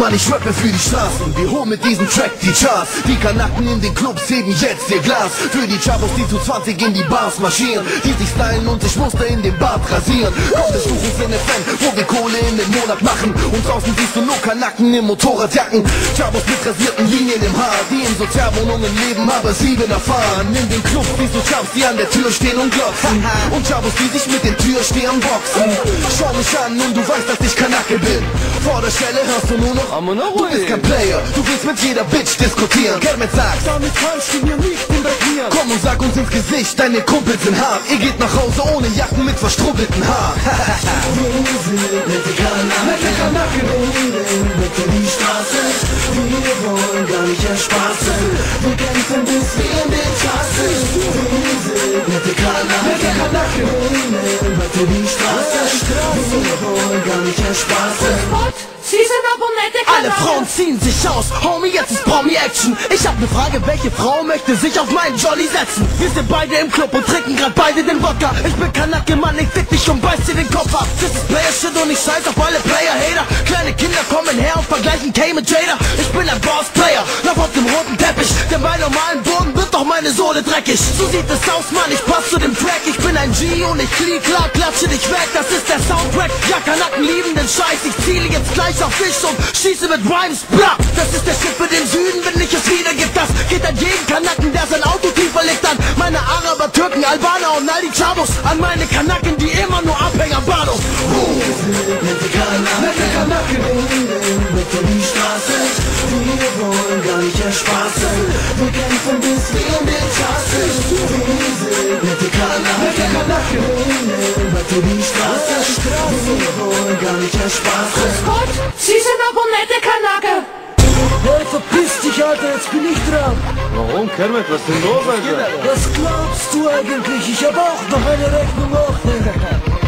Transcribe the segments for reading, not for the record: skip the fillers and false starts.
Mann, ich rappe für die Straßen. Wir holen mit diesem Track die Charts. Die Kanaken in den Clubs heben jetzt ihr Glas. Für die Chabos, die zu 20 in die Bars marschieren, die sich stylen und sich Muster in den Bart rasieren. Komm, besuch uns in FM, wo wir Kohle in den Monat machen. Und draußen siehst du nur Kanaken in Motorradjacken. Chabos mit rasierten Linien im Haar, die in Sozialwohnungen leben, aber Sieben erfahren. In den Clubs siehst du Chabos, die an der Tür stehen und glotzen. Und Chabos, die sich mit den Türstehern boxen. Schau mich an und du weißt, dass ich Kanake bin. Vor der Stelle hörst du nur noch, du bist kein Player. Du willst mit jeder Bitch diskutieren. Kermit sagt, damit kannst du mir nicht integrieren. Komm und sag uns ins Gesicht, deine Kumpels sind hart. Ihr geht nach Hause ohne Jacken mit verstrubbelten Haaren. Wir sind mit den Kanaken bitte die Straße. Wir wollen gar nicht erspaßen. Wir kämpfen bis wir in den Tassen. Wir sind mit den Kanaken bitte die Straße. Wir wollen gar nicht erspaßen. Sie sind aber nette Kanaken. Alle Frauen ziehen sich aus, Homie, jetzt ist Promi-Action. Ich hab ne Frage, welche Frau möchte sich auf meinen Jolly setzen? Wir sind beide im Club und trinken grad beide den Wodka. Ich bin Kanake, Mann, ich fick dich und beiß dir den Kopf ab. Das ist Player-Shit und ich scheiß auf alle Player-Hater. Kleine Kinder kommen her und vergleichen K mit Jada. Ich bin ein Boss-Player, lauf auf dem roten Teppich. Denn bei normalen Boden wird doch meine Sohle dreckig. So sieht es aus, Mann, ich pass zu dem Track. Ich bin ein G und ich flieh klar, klatsche dich weg. Das ist der Soundtrack, ja, Kanaken lieben den Scheiß. Ich ziele jetzt gleich auf dich und schieße mit Rhymes, bla. Das ist der Shit für den Süden, wenn ich es wiedergibt. Das geht an jeden Kanaken, der sein Auto tiefer legt. An meine Araber, Türken, Albaner und all die Chabos. An meine Kanaken, die immer nur Abhänger Bados. Wir sind mit den Kanaken bitte die Straße. Wir wollen gar nicht erspaßen. Wir kämpfen bis wir in den Tassen. Wir sind mit den Kanaken bitte die Straße. Wir wollen gar nicht erspaßen. Gott, Sie sind aber nette Kanake. Hey, verpiss dich, Alter, jetzt bin ich dran. Warum, Kermit? Was ist denn los, Alter? Was glaubst du eigentlich? Ich hab auch noch eine Rechnung offen.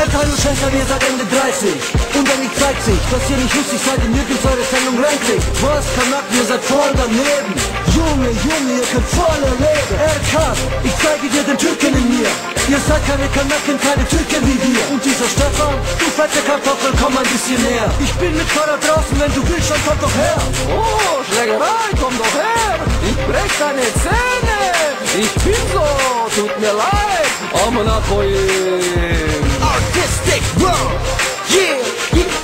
Hallo Schäfer, ihr seid Ende 30 und dann zeigt sich, dass ihr nicht lustig seid und nirgends eure Sendung reinkriegt. Was, Kanaken, ihr seid voll daneben. Junge, ihr könnt voll erleben. Erkan, ich zeige dir den Türken in mir. Ihr seid keine Kanaken, keine Türken wie wir. Und dieser Stefan, du fette Kartoffel, komm ein bisschen näher. Ich bin mit Fahrrad draußen, wenn du willst, dann komm doch her. Oh, Schlägerei, komm doch her! Ich brech deine Zähne! Ich bin so, tut mir leid! Arme nach Artistic World, yeah, yeah.